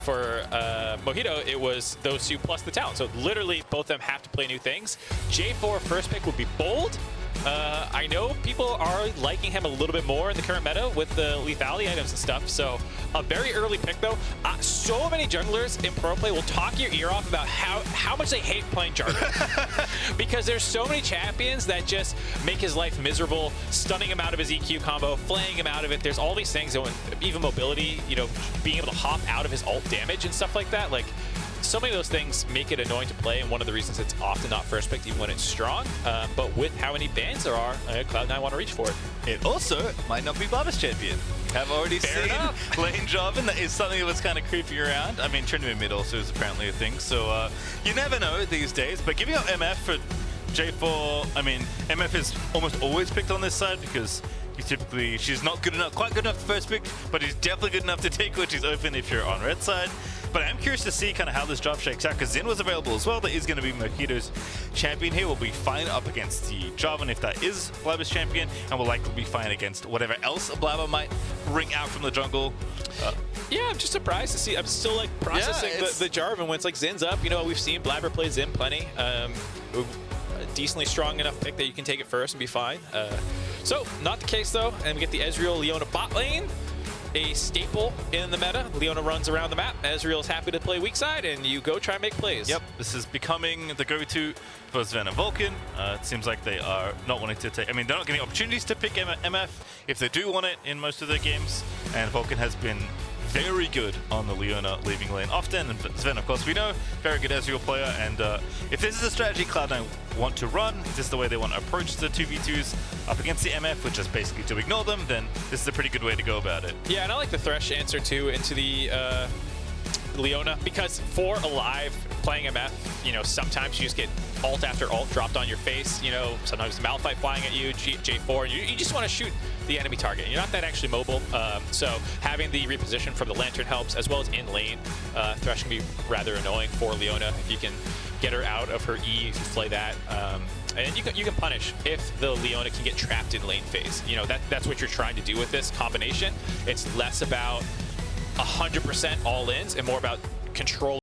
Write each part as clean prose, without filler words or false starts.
For Mojito, it was those two plus the talent. So literally both of them have to play new things. J4 first pick would be bold. I know people are liking him a little bit more in the current meta with the lethality items and stuff. So a very early pick though. So many junglers in pro play will talk your ear off about how much they hate playing Jarvan. Because there's so many champions that just make his life miserable, stunning him out of his EQ combo, flaying him out of it. There's all these things, even mobility, you know, being able to hop out of his ult damage and stuff like that. Like, so many of those things make it annoying to play, and one of the reasons it's often not first picked even when it's strong. But with how many bans there are, Cloud9 want to reach for it. It also might not be Blaber's champion. I've already seen lane Jarvan. That is something that was kind of creeping around. I mean, Tryndamere mid also is apparently a thing, so you never know these days. But giving up MF for J4, I mean, MF is almost always picked on this side because she's not good enough, quite good enough for first pick, but he's definitely good enough to take when she's open if you're on red side. But I'm curious to see kind of how this draft shakes out, because Xin was available as well. That is going to be Mojito's champion here. We'll be fine up against the Jarvan if that is Blaber's champion, and we'll likely be fine against whatever else Blaber might bring out from the jungle. Yeah, I'm just surprised to see. I'm still like processing the Jarvan when it's like Xin's up. You know, we've seen Blaber play Xin plenty. A decently strong enough pick that you can take it first and be fine. So, not the case though, and we get the Ezreal Leona bot lane. A staple in the meta. Leona runs around the map. Ezreal's happy to play weak side, and you go try and make plays. Yep, this is becoming the go-to for Zven and Vulcan. It seems like they are not wanting to take... I mean, they're not getting opportunities to pick MF if they do want it in most of their games, and Vulcan has been very good on the Leona leaving lane often, and Zven, of course, we know, very good Ezreal player, and if this is a strategy Cloud9 want to run, if this is the way they want to approach the 2v2s up against the MF, which is basically to ignore them, then this is a pretty good way to go about it. Yeah, and I like the Thresh answer too into the Leona, because for alive playing MF, you know, sometimes you just get ult after ult dropped on your face, you know, sometimes Malphite flying at you, J4, you just want to shoot the enemy target. You're not that actually mobile, so having the reposition from the Lantern helps, as well as in lane. Thresh can be rather annoying for Leona if you can get her out of her E, if you play that. And you can punish if the Leona can get trapped in lane phase. You know, that's what you're trying to do with this combination. It's less about 100% all-ins and more about control.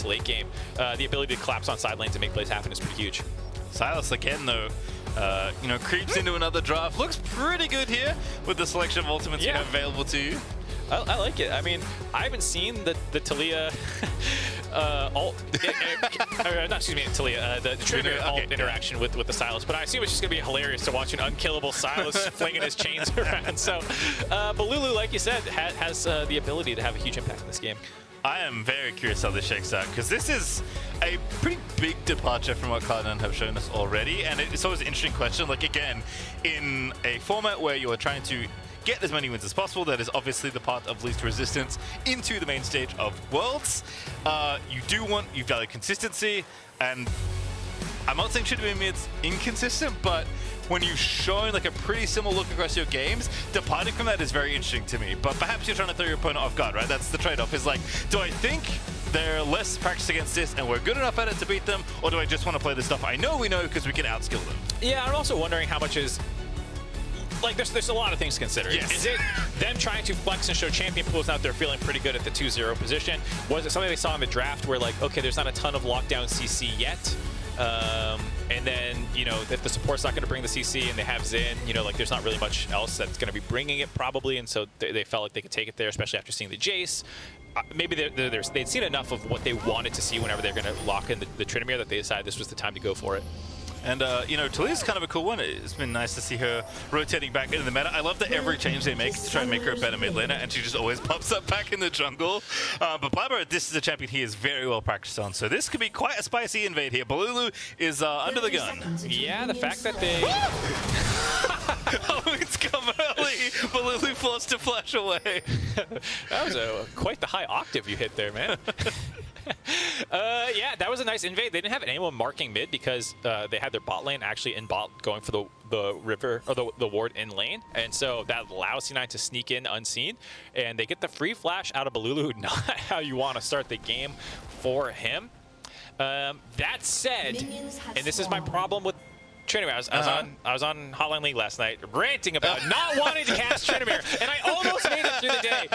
Late game, the ability to collapse on side lanes and make plays happen is pretty huge. Sylas again though, you know, creeps into another draft. Looks pretty good here with the selection of ultimates you have available to you. I like it. I mean, I haven't seen the Taliyah ult, Taliyah, the Tryndamere ult interaction with the Sylas, but I assume it's just going to be hilarious to watch an unkillable Sylas flinging his chains around. So, Bolulu, like you said, has the ability to have a huge impact in this game. I am very curious how this shakes out, because this is a pretty big departure from what Cloud9 have shown us already, and it's always an interesting question. Like, again, in a format where you are trying to get as many wins as possible, that is obviously the path of least resistance into the main stage of Worlds. You value consistency, and I'm not saying Tryndamere mid's inconsistent, but when you've shown like a pretty similar look across your games, departing from that is very interesting to me. But perhaps you're trying to throw your opponent off guard, right? That's the trade-off. Is like, do I think they're less practiced against this and we're good enough at it to beat them, or do I just want to play the stuff I know we know because we can outskill them? Yeah, I'm also wondering how much is... Like, there's a lot of things to consider. Yes. Is it them trying to flex and show champion pools out there feeling pretty good at the 2-0 position? Was it something they saw in the draft where, like, okay, there's not a ton of lockdown CC yet? And then, you know, if the support's not going to bring the CC and they have Xin, you know, like, there's not really much else that's going to be bringing it probably, and so they felt like they could take it there, especially after seeing the Jayce. Maybe they'd seen enough of what they wanted to see whenever they're going to lock in the Tryndamere that they decided this was the time to go for it. And, you know, Taliyah's kind of a cool one. It's been nice to see her rotating back into the meta. I love that every change they make to try and make her a better mid laner, and she just always pops up back in the jungle. But Blaber, this is a champion he is very well practiced on, so this could be quite a spicy invade here. Bolulu is under the gun. Yeah, the fact that they... Oh, it's come early. Bolulu forced to flash away. That was quite the high octave you hit there, man. Yeah, that was a nice invade. They didn't have anyone marking mid because they had their bot lane actually in bot going for the river, or the ward in lane, and so that allows C9 to sneak in unseen, and they get the free flash out of Bolulu. Not how you want to start the game for him. That said, and this is my problem with Tryndamere. I was on Hotline League last night ranting about not wanting to cast Tryndamere, and I almost made it through the day,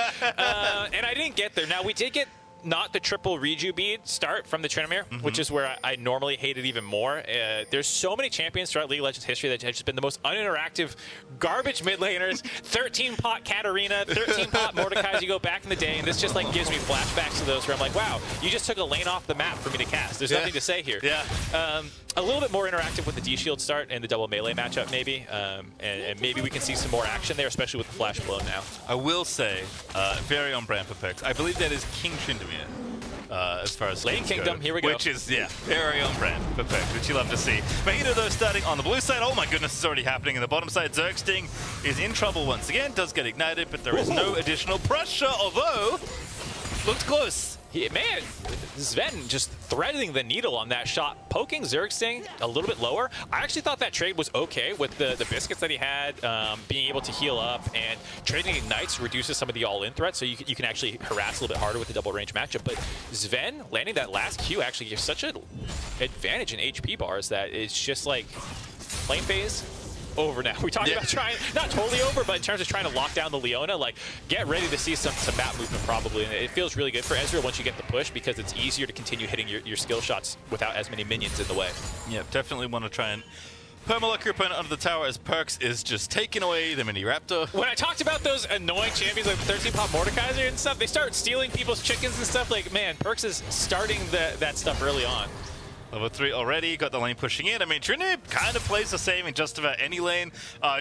and I didn't get there. Now, we did get not the triple reju bead start from the Tryndamere, which is where I normally hate it even more. There's so many champions throughout League of Legends history that have just been the most uninteractive garbage mid laners. 13-pot Katarina, 13-pot Mordecai as you go back in the day, and this just like gives me flashbacks to those where I'm like, wow, you just took a lane off the map for me to cast. There's nothing to say here. Yeah. A little bit more interactive with the D-Shield start and the double melee matchup maybe, and maybe we can see some more action there, especially with the flash blow now. I will say, very on brand for Perkz. I believe that is King Tryndamere. As far as Lane Kingdom, go, here we go. Which is, yeah, very on brand for Perkz, which you love to see. Mojito, though, starting on the blue side. Oh my goodness, it's already happening in the bottom side. Zergsting is in trouble once again, does get ignited, but there is no additional pressure, although looked close. Man, Zven just threading the needle on that shot, poking Zergsting a little bit lower. I actually thought that trade was okay with the biscuits that he had, being able to heal up, and trading ignites reduces some of the all-in threat, so you can actually harass a little bit harder with the double range matchup. But Zven landing that last Q actually gives such an advantage in HP bars that it's just like lane phase. Over now. We talked about trying, not totally over, but in terms of trying to lock down the Leona, like, get ready to see some map movement probably. And it feels really good for Ezreal once you get the push, because it's easier to continue hitting your skill shots without as many minions in the way. Yeah, definitely want to try and permalock your opponent under the tower as Perkz is just taking away the mini Raptor. When I talked about those annoying champions like 13-pop Mordekaiser and stuff, they start stealing people's chickens and stuff. Like, man, Perkz is starting that stuff early on. Level 3 already, got the lane pushing in. I mean, Tryndamere kind of plays the same in just about any lane.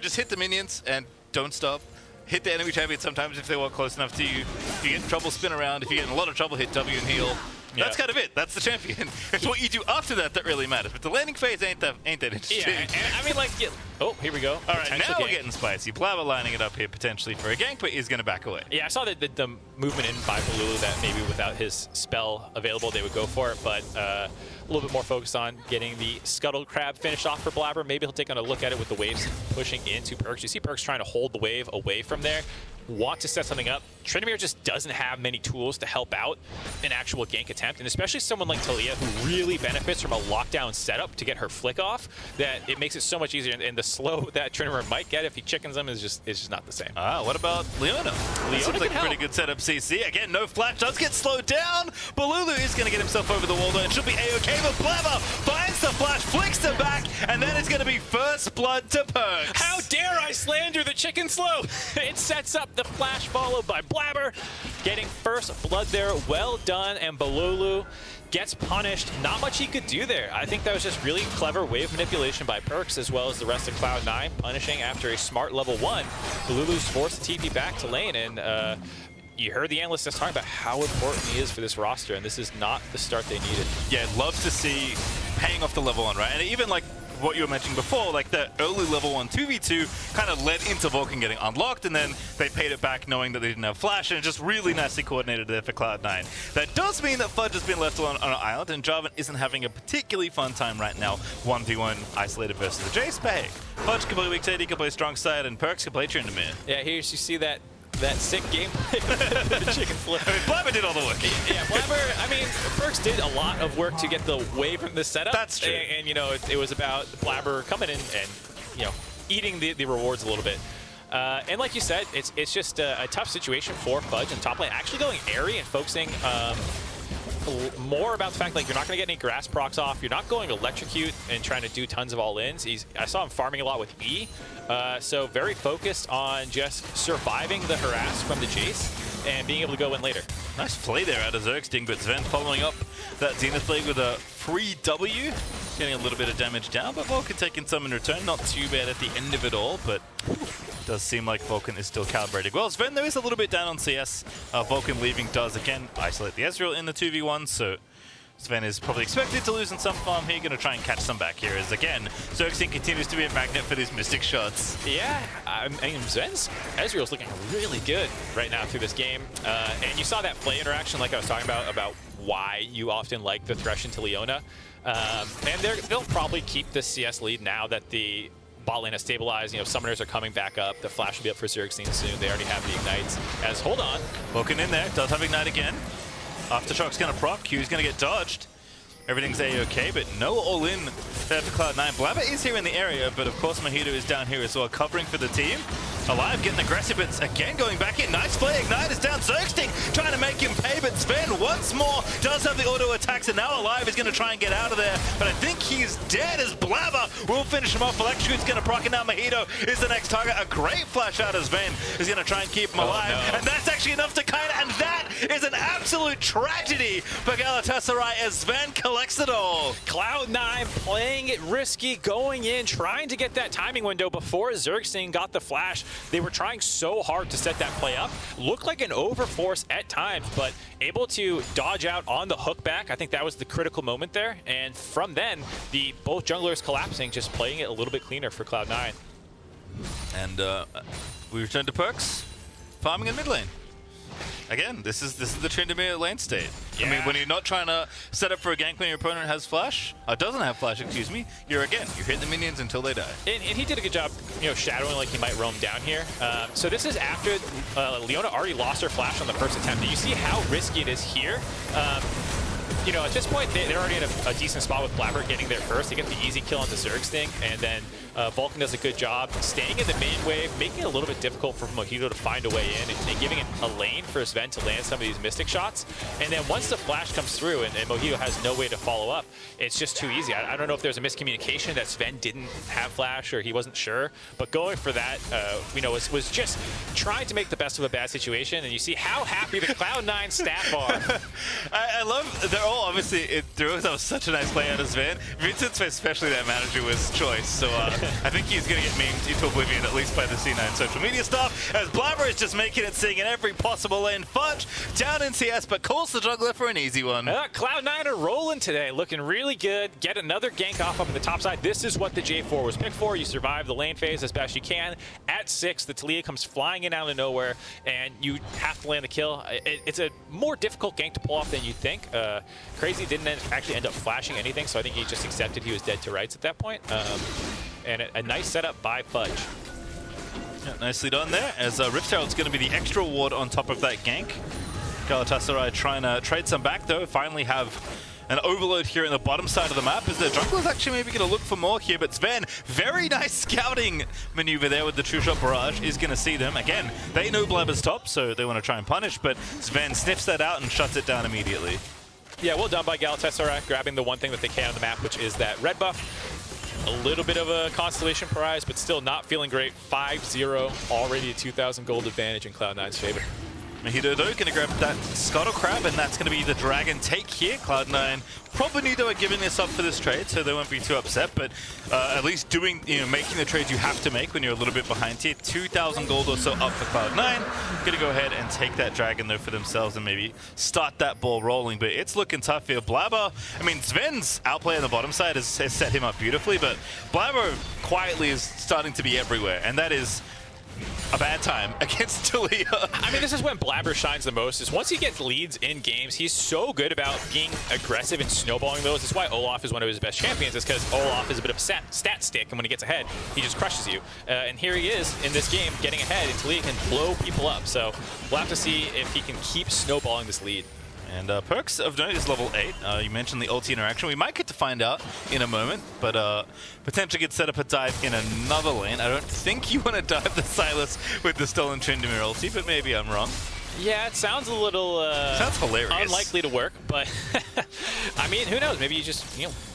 Just hit the minions and don't stop. Hit the enemy champion sometimes if they walk close enough to you. If you get in trouble, spin around. If you get in a lot of trouble, hit W and heal. Yeah. That's kind of it. That's the champion. It's what you do after that really matters. But the landing phase ain't that interesting. Yeah, and I mean, like, oh, here we go. All right, now we're getting spicy. Blaber lining it up here potentially for a gank, but he's going to back away. Yeah, I saw the movement in by Bolulu that maybe without his spell available, they would go for it, but a little bit more focused on getting the Scuttle Crab finished off for Blaber. Maybe he'll take a look at it with the waves pushing into Perkz. You see Perkz trying to hold the wave away from there, want to set something up. Tryndamere just doesn't have many tools to help out an actual gank attempt, and especially someone like Taliyah, who really benefits from a lockdown setup to get her flick off, that it makes it so much easier, and the slow that Tryndamere might get if he chickens them is just not the same. What about Leona? Leona seems like a pretty good setup CC. Again, no flash, does get slowed down. Bolulu is going to get himself over the wall, though. It should be A-OK, but Blaber finds the flash, flicks him back, and then it's going to be first blood to Perkz. How dare I slander the chicken slow? It sets up the flash followed by Blaber, getting first blood there. Well done, and Bolulu gets punished. Not much he could do there. I think that was just really clever wave manipulation by Perkz, as well as the rest of Cloud9, punishing after a smart level 1. Bolulu's forced to TP back to lane, and you heard the analysts just talking about how important he is for this roster, and this is not the start they needed. Yeah, love to see paying off the level 1, right? And even like what you were mentioning before, like the early level 1 2v2 kind of led into Vulcan getting unlocked, and then they paid it back knowing that they didn't have flash, and it just really nicely coordinated there for Cloud9. That does mean that Fudge has been left alone on an island, and Jarvan isn't having a particularly fun time right now, 1v1 isolated versus the Jayce. But hey, Fudge can play weak side, he can play strong side, and Perkz can play Tryndamere. Yeah, here you see that sick gameplay of the chicken flip. I mean, Blaber did all the work. Yeah, Blaber, I mean, Perkz did a lot of work to get the wave from the setup. That's true. And you know, it was about Blaber coming in and, you know, eating the rewards a little bit. And like you said, it's just a tough situation for Fudge in top lane. Actually going airy and focusing more about the fact like you're not going to get any grass procs off. You're not going electrocute and trying to do tons of all-ins. I saw him farming a lot with E. So very focused on just surviving the harass from the Jayce and being able to go in later. Nice play there out of Zergsting, but Zven following up that Zenith Blade with a free W. Getting a little bit of damage down, but Vulcan taking some in return. Not too bad at the end of it all, but does seem like Vulcan is still calibrated well. Zven, there is a little bit down on CS. Vulcan leaving does, again, isolate the Ezreal in the 2v1, so Zven is probably expected to lose in some farm here. Going to try and catch some back here as, again, Zergsting continues to be a magnet for these Mystic shots. Yeah, I mean, Zven's Ezreal's looking really good right now through this game. And you saw that play interaction like I was talking about why you often like the Thresh into Leona. And they'll probably keep the CS lead now that the bot lane has stabilized. You know, summoners are coming back up. The flash will be up for Zergsting soon. They already have the ignites. As hold on, Vulcan in there, does have ignite again. Aftershock's gonna proc, Q's gonna get dodged. Everything's A-okay, but no all-in there for Cloud9. Blaber is here in the area, but of course Mojito is down here as well, covering for the team. Alive, getting aggressive, but again going back in. Nice play, Ignite is down. Zergsting trying to make him pay, but Zven once more does have the auto attacks, and now Alive is going to try and get out of there, but I think he's dead as Blaber will finish him off. Electrocute's going to proc, and now Mojito is the next target. A great flash out of Zven is going to try and keep him alive, and that's actually enough to kind of, and that is an absolute tragedy for Galatasaray as Zven collects it all. Cloud9 playing it risky, going in, trying to get that timing window before Zergsting got the flash. They were trying so hard to set that play up. Looked like an overforce at times, but able to dodge out on the hook back. I think that was the critical moment there. And from then, both junglers collapsing, just playing it a little bit cleaner for Cloud9. And we return to Perkz, farming in mid lane. Again, this is the Tryndamere lane state. Yeah. I mean, when you're not trying to set up for a gank when your opponent has flash, doesn't have flash, excuse me, you hit the minions until they die. And he did a good job, you know, shadowing like he might roam down here. So this is after Leona already lost her flash on the first attempt. Do you see how risky it is here? You know, at this point, they're already in a decent spot with Blaber getting there first. They get the easy kill onto Zergsting, and then Vulcan does a good job staying in the main wave, making it a little bit difficult for Mojito to find a way in, and giving it a lane for Zven to land some of these Mystic shots. And then once the flash comes through and Mojito has no way to follow up, it's just too easy. I don't know if there's a miscommunication that Zven didn't have flash or he wasn't sure, but going for that, you know, was just trying to make the best of a bad situation, and you see how happy the Cloud9 staff are. I love, they're all obviously, that was such a nice play out of Zven. Vincent's especially that manager was choice, so I think he's going to get memed into oblivion, at least by the C9 social media stuff, as Blaber is just making it sing in every possible lane. Fudge down in CS, but calls the juggler for an easy one. Cloud9 are rolling today, looking really good. Get another gank off up on the top side. This is what the J4 was picked for. You survive the lane phase as best you can. At 6, the Taliyah comes flying in out of nowhere, and you have to land the kill. It's a more difficult gank to pull off than you'd think. Crazy didn't actually end up flashing anything, so I think he just accepted he was dead to rights at that point. And a nice setup by Fudge. Yeah, nicely done there, as Rift Herald's going to be the extra ward on top of that gank. Galatasaray trying to trade some back, though. Finally have an overload here in the bottom side of the map, as the jungler's actually maybe going to look for more here, but Zven, very nice scouting maneuver there with the True Shot Barrage, is going to see them. Again, they know Blaber's top, so they want to try and punish, but Zven sniffs that out and shuts it down immediately. Yeah, well done by Galatasaray, grabbing the one thing that they can on the map, which is that red buff. A little bit of a Constellation prize, but still not feeling great. 5-0, already a 2,000 gold advantage in Cloud9's favor. Mojito, though, going to grab that Scuttle Crab, and that's going to be the Dragon take here. Cloud9 probably knew they were giving this up for this trade, so they won't be too upset, but at least doing, making the trades you have to make when you're a little bit behind here. 2,000 gold or so up for Cloud9. Going to go ahead and take that Dragon, though, for themselves and maybe start that ball rolling, but it's looking tough here. Blaber, I mean, Zven's outplay on the bottom side has set him up beautifully, but Blaber quietly is starting to be everywhere, and that is a bad time against Taliyah. I mean, this is when Blaber shines the most, is once he gets leads in games, he's so good about being aggressive and snowballing those. That's why Olaf is one of his best champions, is because Olaf is a bit of a stat stick, and when he gets ahead, he just crushes you. And here he is in this game getting ahead, and Taliyah can blow people up. So we'll have to see if he can keep snowballing this lead. And Perkz of note is level 8. You mentioned the ulti interaction. We might get to find out in a moment, but potentially could set up a dive in another lane. I don't think you want to dive the Sylas with the stolen Tryndamere ulti, but maybe I'm wrong. Yeah, it sounds a little sounds hilarious. Unlikely to work, but I mean, who knows? Maybe you just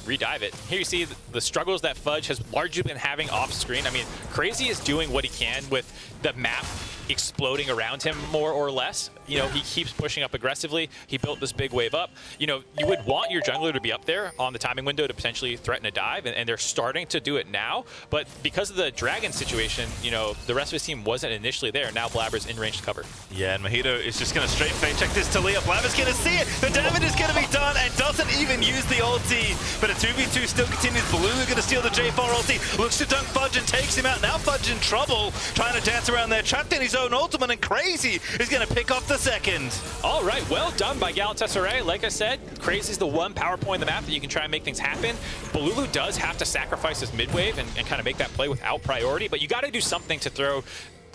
redive it. Here you see the struggles that Fudge has largely been having off screen. I mean, Crazy is doing what he can with the map exploding around him more or less. He keeps pushing up aggressively. He built this big wave up. You would want your jungler to be up there on the timing window to potentially threaten a dive, and they're starting to do it now. But because of the Dragon situation, the rest of his team wasn't initially there. Now Blaber's in range to cover. Yeah, and Mojito is just going to straight fade check this Taliyah. Blaber's going to see it. The damage is going to be done and doesn't even use the ulti. But a 2v2 still continues. Bolulu going to steal the J4 ulti. Looks to dunk Fudge and takes him out. Now Fudge in trouble, trying to dance around there, trapped in his own ultimate, and Crazy is going to pick off the second. All right, well done by Galatasaray. Like I said, Crazy's the one power point in the map that you can try and make things happen. Bolulu does have to sacrifice his mid wave and kind of make that play without priority, but you got to do something to throw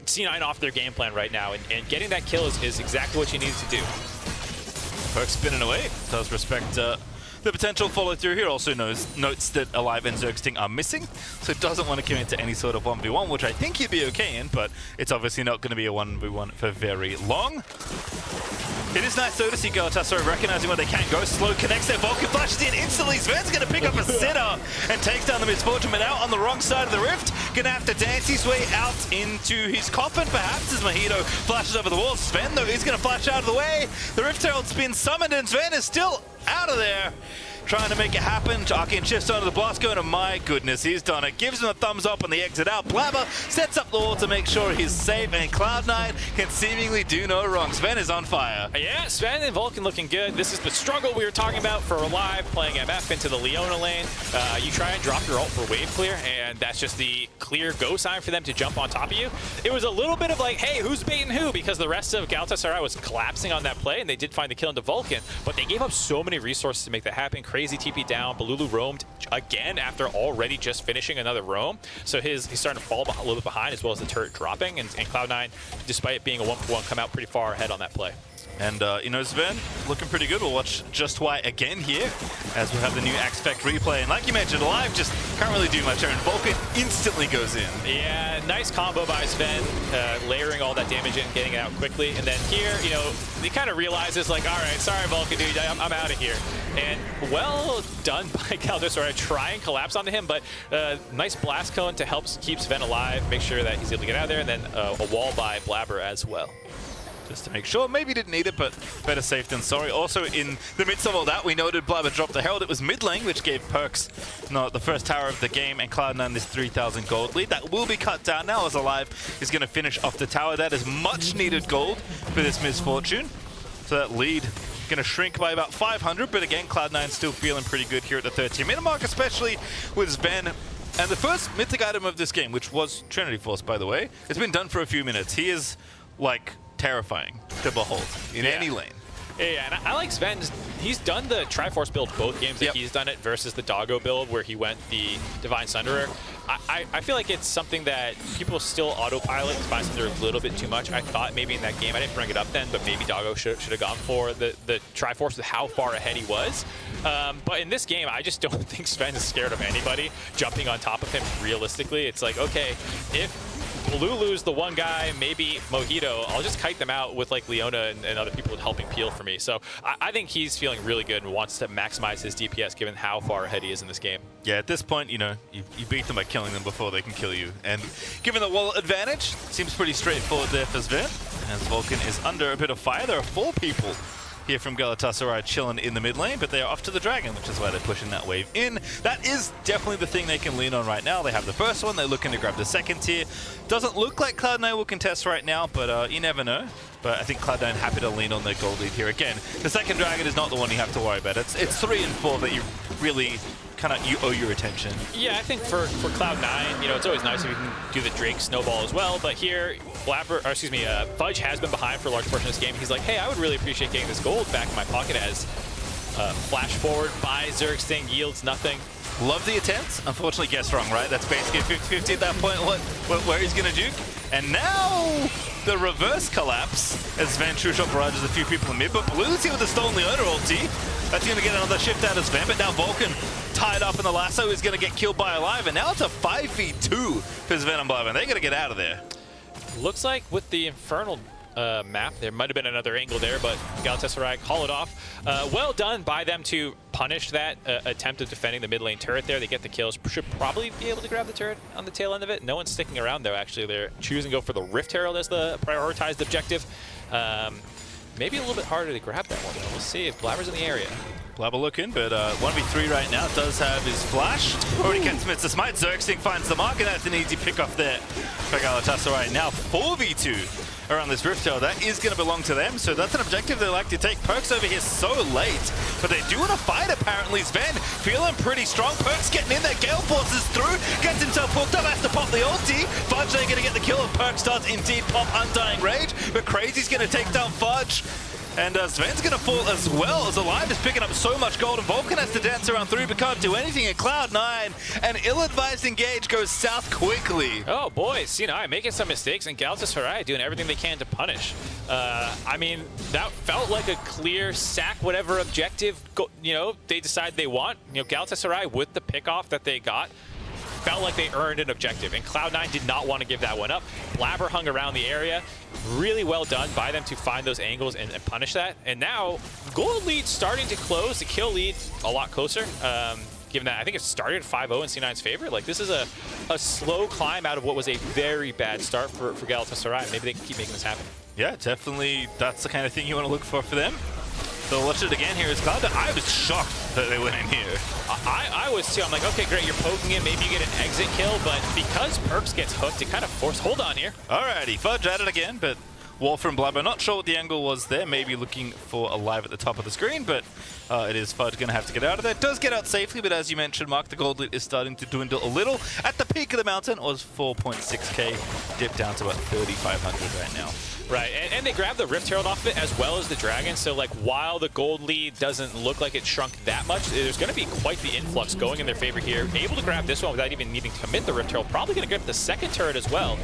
C9 off their game plan right now, and getting that kill is exactly what you need to do. Perkz spinning away, does respect the potential follow through here. Also notes that Alive and Zergsting are missing, so doesn't want to commit to any sort of 1v1, which I think he'd be okay in, but it's obviously not going to be a 1v1 for very long. It is nice though to see Galatasaray recognizing where they can't go. Slow connects there, Vulcan flashes in instantly. Zven's going to pick up a sitter and takes down the Misfortune, but out on the wrong side of the rift. Going to have to dance his way out into his coffin perhaps as Mojito flashes over the wall. Zven though is going to flash out of the way. The Rift Herald's been summoned and Zven is still out of there, trying to make it happen. Jarvan shifts onto the blast going, and my goodness, he's done it. Gives him a thumbs up on the exit out. Blaber sets up the wall to make sure he's safe, and Cloud9 can seemingly do no wrong. Zven is on fire. Yeah, Zven and Vulcan looking good. This is the struggle we were talking about for Alive, playing MF into the Leona lane. You try and drop your ult for wave clear, and that's just the clear go sign for them to jump on top of you. It was a little bit of like, hey, who's baiting who? Because the rest of Galatasaray was collapsing on that play, and they did find the kill into Vulcan, but they gave up so many resources to make that happen. Crazy TP down. Bolulu roamed again after already just finishing another roam. So he's starting to fall a little bit behind, as well as the turret dropping. And Cloud9, despite it being a 1-for-1, come out pretty far ahead on that play. And, Zven looking pretty good. We'll watch Just Why again here as we have the new Axe Effect replay. And like you mentioned, Alive just can't really do much. And Vulcan instantly goes in. Yeah, nice combo by Zven, layering all that damage in, getting it out quickly. And then here, he kind of realizes, like, all right, sorry, Vulcan, dude, I'm out of here. And well done by Galatasaray, try and collapse onto him, but nice blast cone to help keep Zven alive, make sure that he's able to get out of there, and then a wall by Blaber as well. Just to make sure. Maybe didn't need it, but better safe than sorry. Also, in the midst of all that, we noted Blaber dropped the Herald. It was mid lane, which gave Perkz the first tower of the game, and Cloud9 this 3,000 gold lead. That will be cut down now as Alive is going to finish off the tower. That is much needed gold for this Misfortune. So that lead going to shrink by about 500, but again, Cloud9 still feeling pretty good here at the 13-minute mark, especially with Zven. And the first mythic item of this game, which was Trinity Force, by the way, it's been done for a few minutes. He is, like, terrifying to behold in any lane. Yeah, and I like Zven. He's done the Triforce build both games that he's done it versus the Doggo build where he went the Divine Sunderer. I feel like it's something that people still autopilot Divine Sunderer a little bit too much. I thought maybe in that game, I didn't bring it up then, but maybe Doggo should have gone for the Triforce with how far ahead he was. But in this game, I just don't think Zven is scared of anybody jumping on top of him realistically. It's like, okay, if Bolulu's the one guy, maybe Mojito. I'll just kite them out with like Leona and other people helping peel for me. So I think he's feeling really good and wants to maximize his DPS given how far ahead he is in this game. Yeah, at this point, you know, you beat them by killing them before they can kill you. And given the wall advantage, seems pretty straightforward there for Zven. As Vulcan is under a bit of fire, there are 4 people here from Galatasaray chilling in the mid lane, but they are off to the Dragon, which is why they're pushing that wave in. That is definitely the thing they can lean on right now. They have the first one, they're looking to grab the second tier. Doesn't look like Cloud9 will contest right now, but you never know. But I think Cloud9 happy to lean on their gold lead here. Again, the second Dragon is not the one you have to worry about. It's 3 and 4 that you really you owe your attention. Yeah, I think for Cloud9, you know, it's always nice if you can do the Drake snowball as well, but here, Fudge has been behind for a large portion of this game. He's like, hey, I would really appreciate getting this gold back in my pocket as flash forward by Zergsting yields nothing. Love the attempts. Unfortunately, guessed wrong, right? That's basically 50-50 at that point, where he's going to duke. And now the reverse collapse as Zven true shot barrages a few people in mid, but Blue's here with the stolen Leona ulti. That's going to get another shift out of Zven, but now Vulcan tied up in the lasso is going to get killed by Alive, and now it's a 5v2 for Zven and Blaber. They're going to get out of there. Looks like with the Infernal map, there might have been another angle there, but Galatasaray call it off. Well done by them to punish that attempt of defending the mid lane turret there. They get the kills. Should probably be able to grab the turret on the tail end of it. No one's sticking around though, actually. They're choosing to go for the Rift Herald as the prioritized objective. Maybe a little bit harder to grab that one though. We'll see if Blaber's in the area. Blaber looking, but 1v3 right now. Does have his flash. Already gets Mr. Smite. Zergsting finds the mark, and that's an easy pick off there for Galatasaray. Now 4v2 around this Rift Tower. That is going to belong to them, so that's an objective they like to take. Perkz over here so late, but they do want to fight apparently. Zven feeling pretty strong. Perkz getting in there. Gale forces through, gets himself hooked up, has to pop the ulti. Fudge they're going to get the kill, and Perkz does indeed pop Undying Rage, but Crazy's going to take down Fudge. And Zven's going to fall as well, as Alive is picking up so much gold, and Vulcan has to dance around through but can't do anything at Cloud9, and ill-advised engage goes south quickly. Oh boy, Xin making some mistakes, and Galatasaray doing everything they can to punish. I mean, that felt like a clear sack whatever objective they decide they want. You know, Galatasaray with the pick-off that they got, felt like they earned an objective, and Cloud9 did not want to give that one up. Blaber hung around the area. Really well done by them to find those angles and punish that. And now, gold lead starting to close. The kill lead a lot closer. Given that I think it started 5-0 in C9's favor. Like, this is a slow climb out of what was a very bad start for Galatasaray. Maybe they can keep making this happen. Yeah, definitely. That's the kind of thing you want to look for them. So watch it again here is Cloud9. I was shocked that they went in here. I was too. I'm like, okay, great, you're poking it. Maybe you get an exit kill, but because Perkz gets hooked, it kind of forced. Hold on here. Alrighty, Fudge at it again, but wall from Blaber. Not sure what the angle was there. Maybe looking for Alive at the top of the screen, but it is Fudge going to have to get out of there. Does get out safely, but as you mentioned, Mark, the gold lead is starting to dwindle a little. At the peak of the mountain, it was 4.6k, dipped down to about 3,500 right now. Right, and they grabbed the Rift Herald off it as well as the Dragon, so like while the gold lead doesn't look like it shrunk that much, there's going to be quite the influx going in their favor here. Able to grab this one without even needing to commit the Rift Herald, probably going to grab the second turret as well.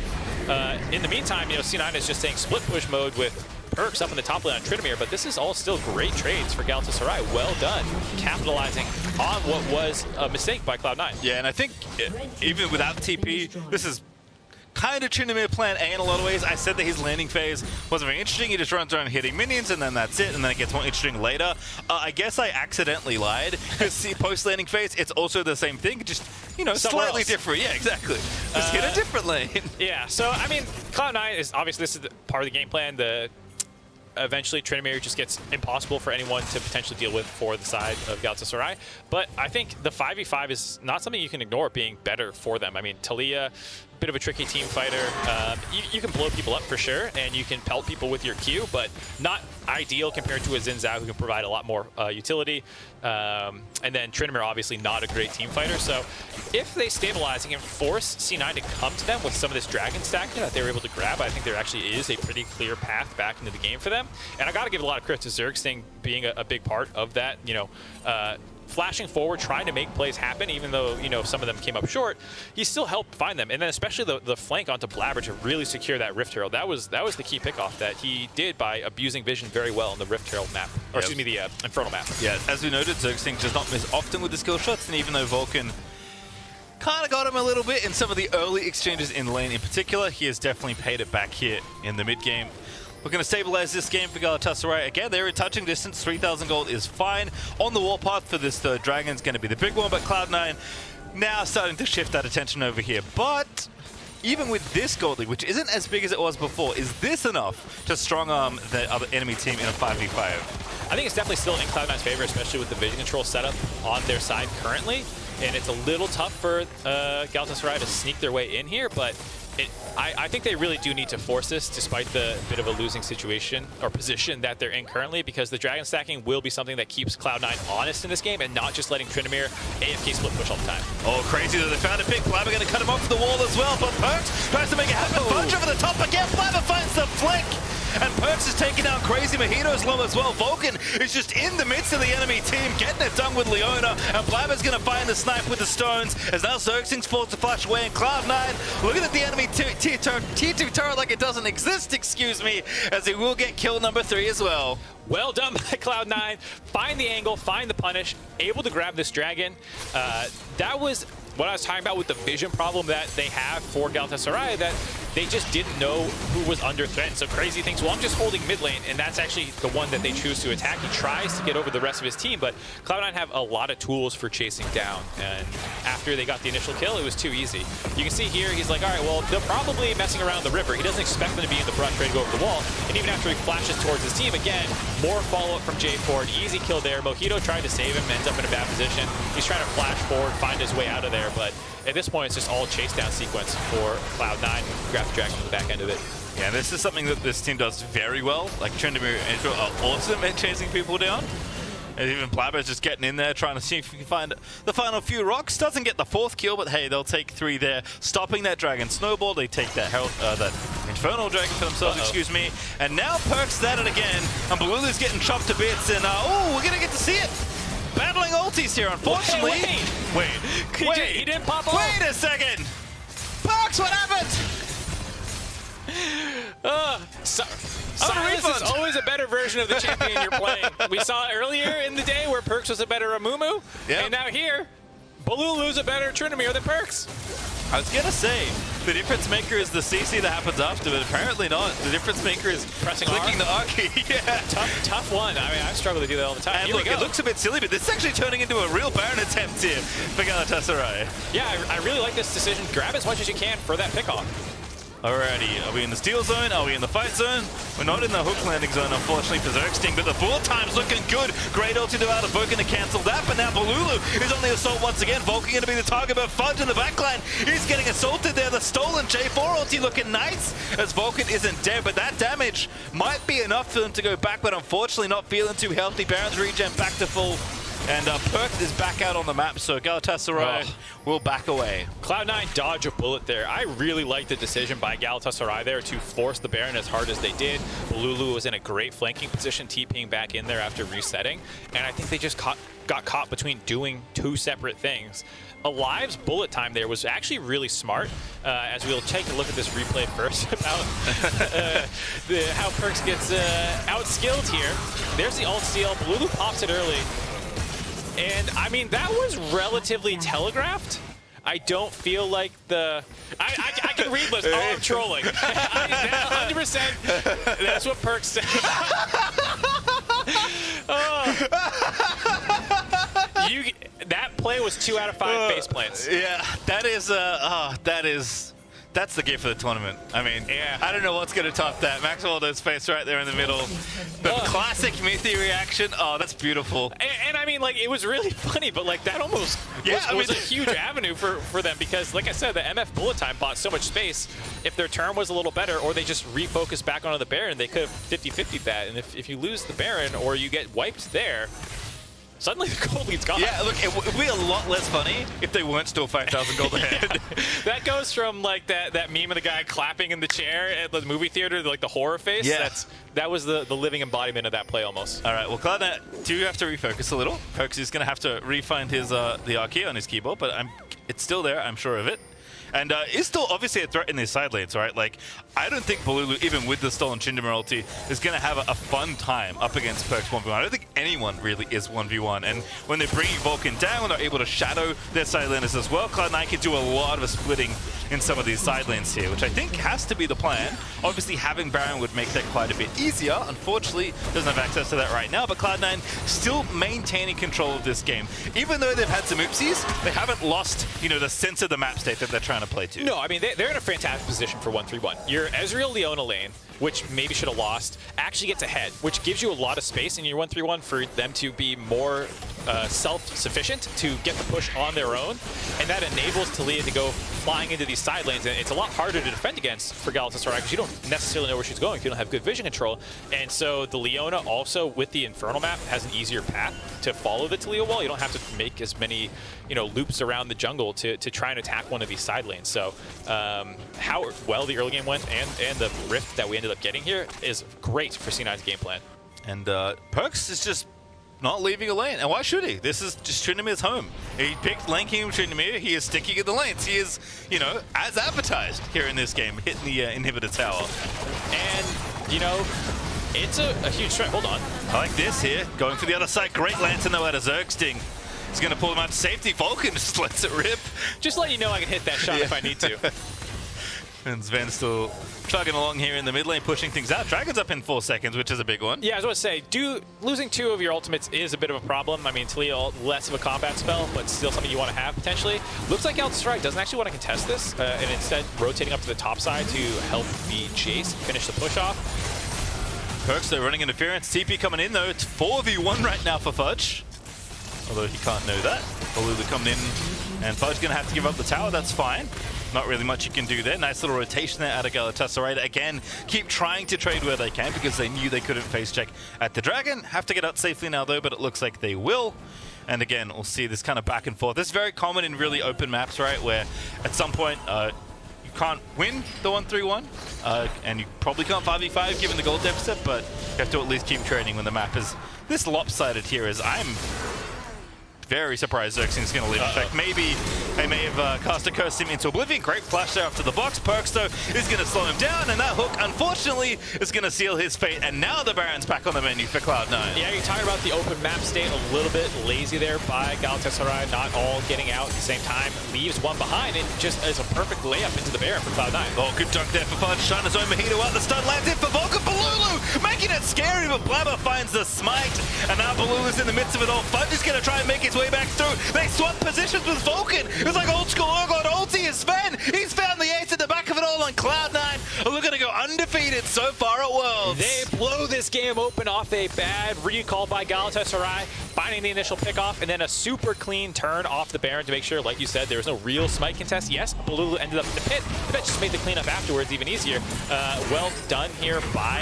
In the meantime, C9 is just saying split push mode with Perkz up in the top lane on Tryndamere, but this is all still great trades for Galatasaray. Well done, capitalizing on what was a mistake by Cloud9. Yeah, and I think even without TP, this is kind of Tryndamere plan A in a lot of ways. I said that his landing phase wasn't very interesting. He just runs around hitting minions and then that's it, and then it gets more interesting later. I guess I accidentally lied, because post-landing phase, it's also the same thing, just, slightly different. Yeah, exactly. Just hit a different lane. Yeah, so, I mean, Cloud9 is obviously, this is part of the game plan. Eventually, Tryndamere just gets impossible for anyone to potentially deal with for the side of Galatasaray. But I think the 5v5 is not something you can ignore being better for them. I mean, Taliyah, bit of a tricky team fighter. You can blow people up for sure, and you can pelt people with your Q, but not ideal compared to a Xin Zhao who can provide a lot more utility. And then Tryndamere, obviously not a great team fighter. So if they stabilize and can force C9 to come to them with some of this Dragon stack that they were able to grab, I think there actually is a pretty clear path back into the game for them. And I got to give a lot of credit to Zergsting being a big part of that. Flashing forward, trying to make plays happen, even though, some of them came up short, he still helped find them. And then especially the flank onto Blaber to really secure that Rift Herald. That was the key pickoff that he did by abusing vision very well on the Rift Herald map. Or excuse me, the Infernal map. Yeah, as we noted, Zergsting does not miss often with the skill shots, and even though Vulcan kind of got him a little bit in some of the early exchanges in lane in particular. He has definitely paid it back here in the mid game. We're going to stabilize this game for Galatasaray. Again, they're in touching distance. 3,000 gold is fine. On the warpath for this third dragon is going to be the big one, but Cloud9 now starting to shift that attention over here. But even with this gold lead, which isn't as big as it was before, is this enough to strong-arm the other enemy team in a 5v5? I think it's definitely still in Cloud9's favor, especially with the vision control setup on their side currently. And it's a little tough for Galatasaray to sneak their way in here, but I think they really do need to force this despite the bit of a losing situation or position that they're in currently, because the dragon stacking will be something that keeps Cloud9 honest in this game and not just letting Tryndamere AFK split push all the time. Oh, crazy that they found a pick. Blaber going to cut him off the wall as well, but Perkz tries to make it happen. Fudge over the top again. Blaber finds the flick. And Perkz is taking down crazy Mojito's low as well. Vulcan is just in the midst of the enemy team, getting it done with Leona. And Blaber's going to find the snipe with the stones, as now Zergsting's forced to flash away. And Cloud9 looking at the enemy T2 turret like it doesn't exist, excuse me, as he will get kill number 3 as well. Well done by Cloud9. Find the angle, find the punish, able to grab this dragon. That was what I was talking about with the vision problem that they have for Galatasaray, that they just didn't know who was under threat. So Crazy thinks, well, I'm just holding mid lane, and that's actually the one that they choose to attack. He tries to get over the rest of his team, but Cloud9 have a lot of tools for chasing down. And after they got the initial kill, it was too easy. You can see here, he's like, all right, well, they're probably messing around the river. He doesn't expect them to be in the brush ready to go over the wall. And even after he flashes towards his team, again, more follow-up from J4. An easy kill there. Mojito tried to save him, ends up in a bad position. He's trying to flash forward, find his way out of there, but at this point, it's just all chase down sequence for Cloud9. Grab the dragon on the back end of it. Yeah, this is something that this team does very well. Like, Tryndamere and Ezreal are awesome at chasing people down. And even Blaber is just getting in there, trying to see if he can find the final few rocks. Doesn't get the 4th kill, but hey, they'll take 3 there. Stopping that dragon snowball, they take that Herald, that infernal dragon for themselves, excuse me. And now Perkz at it again, and Bolulu's getting chopped to bits, and oh, we're gonna get to see it. Battling ultis here, unfortunately. Wait. He didn't pop off. Wait a second. Perkz, what happened? Sylas is always a better version of the champion you're playing. We saw it earlier in the day where Perkz was a better Amumu, and now here, Bolulu's a better Tryndamere than Perkz. I was gonna say, the difference maker is the CC that happens after, but apparently not. The difference maker is pressing clicking the R key. Yeah. Tough one. I mean, I struggle to do that all the time. And look, it looks a bit silly, but this is actually turning into a real Baron attempt here for Galatasaray. Yeah, I really like this decision. Grab as much as you can for that pickoff. Alrighty, are we in the steal zone? Are we in the fight zone? We're not in the hook landing zone, unfortunately, for Zergsting, but the full time's looking good. Great ulti to out of Vulcan to cancel that, but now Bolulu is on the assault once again. Vulcan going to be the target, but Fudge in the backline is getting assaulted there. The stolen J4 ulti looking nice, as Vulcan isn't dead, but that damage might be enough for them to go back, but unfortunately not feeling too healthy. Baron's regen back to full. And Perkz is back out on the map, so Galatasaray will back away. Cloud9 dodge a bullet there. I really like the decision by Galatasaray there to force the Baron as hard as they did. Bolulu was in a great flanking position, TPing back in there after resetting. And I think they just got caught between doing 2 separate things. Alive's bullet time there was actually really smart, as we'll take a look at this replay first about how Perkz gets outskilled here. There's the ult steal. Bolulu pops it early. And, I mean, that was relatively telegraphed. I don't feel like the... I can read lips. Oh, I'm trolling. 100%. That's what Perkz said. That play was 2 out of 5 face plants. Yeah, that's the gift for the tournament. I mean, I don't know what's going to top that. Max Waldo's face right there in the middle. The classic Mithi reaction. Oh, that's beautiful. And I mean, like, it was really funny, but like that almost was a huge avenue for them, because, like I said, the MF bullet time bought so much space. If their turn was a little better, or they just refocused back onto the Baron, they could have 50-50'd that. And if you lose the Baron or you get wiped there, suddenly the gold lead's gone. Yeah, look, it would be a lot less funny if they weren't still 5,000 gold ahead. That goes from like that meme of the guy clapping in the chair at the movie theater, like the horror face. Yeah. That was the living embodiment of that play almost. All right, well, Cloud9 do have to refocus a little. Perkz is going to have to re-find his the R key on his keyboard, but it's still there, I'm sure of it. and is still obviously a threat in these side lanes, right? Like, I don't think Bolulu, even with the stolen Tryndamere ulti, is going to have a fun time up against Perkz 1v1. I don't think anyone really is 1v1, and when they're bringing Vulcan down, they're able to shadow their side laners as well. Cloud9 can do a lot of splitting in some of these side lanes here, which I think has to be the plan. Obviously, having Baron would make that quite a bit easier. Unfortunately, doesn't have access to that right now, but Cloud9 still maintaining control of this game. Even though they've had some oopsies, they haven't lost, you know, the sense of the map state that they're trying to play to. No, I mean, they're in a fantastic position for 1-3-1. Your Ezreal Leona lane, which maybe should have lost, actually gets ahead, which gives you a lot of space in your 1-3-1 for them to be more self-sufficient to get the push on their own, and that enables Taliyah to go flying into these side lanes, and it's a lot harder to defend against for Galatasaray because you don't necessarily know where she's going if you don't have good vision control. And so the Leona also, with the Infernal map, has an easier path to follow the Taliyah wall. You don't have to make as many, you know, loops around the jungle to try and attack one of these side lanes. So how well the early game went and the rift that we ended up getting here is great for C9's game plan. And Perkz is just not leaving a lane. And why should he? This is just Tryndamere's home. He picked lane king Tryndamere. He is sticking in the lanes. He is, you know, as advertised here in this game, hitting the inhibitor tower. And, you know, it's a huge threat. Hold on. I like this here. Going for the other side. Great lantern though out of Zergsting. He's going to pull him out to safety. Vulcan just lets it rip. Just let you know I can hit that shot if I need to. And Zven still chugging along here in the mid lane, pushing things out. Dragon's up in 4 seconds, which is a big one. Yeah, I was going to say, losing 2 of your ultimates is a bit of a problem. I mean, Taliyah, less of a combat spell, but still something you want to have, potentially. Looks like Galatasaray doesn't actually want to contest this, and instead rotating up to the top side to help the Jayce finish the push off. Perkz, though, running interference. TP coming in, though. It's 4v1 right now for Fudge. Although he can't know that. Bolulu coming in, and Fudge going to have to give up the tower. That's fine. Not really much you can do there. Nice little rotation there out of Galatasaray. Again, keep trying to trade where they can because they knew they couldn't face check at the Dragon. Have to get out safely now, though, but it looks like they will. And again, we'll see this kind of back and forth. This is very common in really open maps, right, where at some point you can't win the 1-3-1, and you probably can't 5v5 given the gold deficit, but you have to at least keep trading when the map is this lopsided here. As I'm very surprised Zergsting is going to leave. In fact, maybe they may have cast a curse him into oblivion. Great flash there after the box. Perkz, though, is going to slow him down, and that hook, unfortunately, is going to seal his fate. And now the Baron's back on the menu for Cloud9. Yeah, you're talking about the open map state, a little bit lazy there by Galatasaray, not all getting out at the same time. Leaves one behind, and just as a perfect layup into the Baron for Cloud9. Oh, good dunk there for Fudge. Trying his own Mojito out. The stun lands in for Vulcan. Bolulu making it scary, but Blaber finds the smite. And now Bolulu's in the midst of it all. Fudge is going to try and make his way back through. They swap positions with Vulcan. It's like old school Orgon ulti is Zven. He's found the ace at the back of it all on Cloud9. We're going to go undefeated so far at Worlds. They blow this game open off a bad recall by Galatasaray, finding the initial pick off, and then a super clean turn off the Baron to make sure, like you said, there was no real smite contest. Yes, Bolulu ended up in the pit, but that just made the cleanup afterwards even easier. Well done here by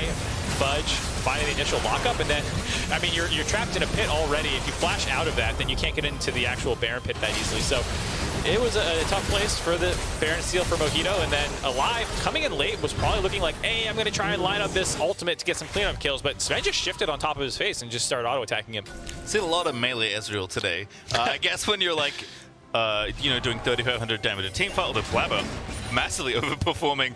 Fudge, finding the initial lockup, and then, I mean, you're trapped in a pit already. If you flash out of that, then you can't get into the actual Baron pit that easily. So it was a tough place for the Baron to steal for Mojito, and then Alive, coming in late, was probably looking like, hey, I'm going to try and line up this ultimate to get some cleanup kills, but Zven just shifted on top of his face and just started auto-attacking him. Seen a lot of melee Ezreal today. I guess when you're like, you know, doing 3,500 damage a team fight, although Blaber massively overperforming.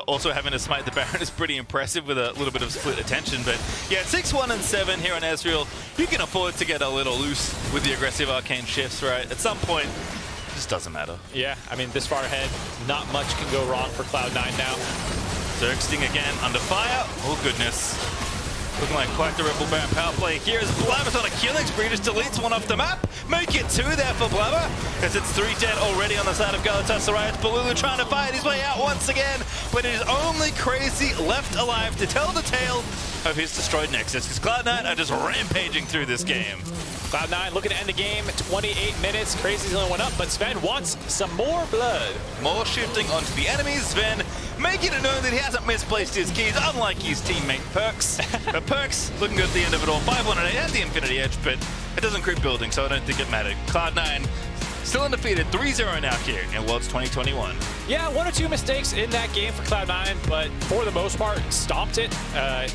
Also having to smite the Baron is pretty impressive with a little bit of split attention. But yeah, 6-1 and 7 here on Ezreal. You can afford to get a little loose with the aggressive arcane shifts, right? At some point, it just doesn't matter. Yeah, I mean, this far ahead, not much can go wrong for Cloud9 now. Zergsting again under fire. Oh, goodness. Looking like quite the Rebel Baron power play here as Blaber's on a killing spree, just deletes one off the map. Make it 2 there for Blaber, as it's 3 dead already on the side of Galatasaray. It's Bolulu trying to fight his way out once again, but it is only Crazy left alive to tell the tale of his destroyed Nexus, because Cloud9 are just rampaging through this game. Cloud9 looking to end the game, 28 minutes. Crazy's the only one up, but Zven wants some more blood. More shifting onto the enemies. Zven making it known that he hasn't misplaced his keys, unlike his teammate Perkz. But Perkz looking good at the end of it all. 5-1 and 8 at the Infinity Edge, but it doesn't creep building, so I don't think it mattered. Cloud9 still undefeated, 3-0 now here in Worlds 2021. Yeah, 1 or 2 mistakes in that game for Cloud9, but for the most part, stomped it.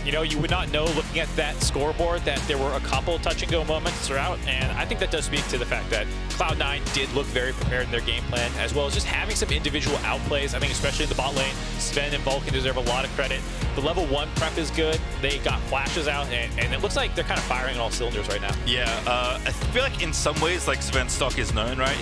You know, you would not know looking at that scoreboard that there were a couple touch-and-go moments throughout, and I think that does speak to the fact that Cloud9 did look very prepared in their game plan, as well as just having some individual outplays. I think especially in the bot lane, Zven and Vulcan deserve a lot of credit. The level 1 prep is good. They got flashes out, and it looks like they're kind of firing on all cylinders right now. Yeah, I feel like in some ways, like Zven's stock is known, right?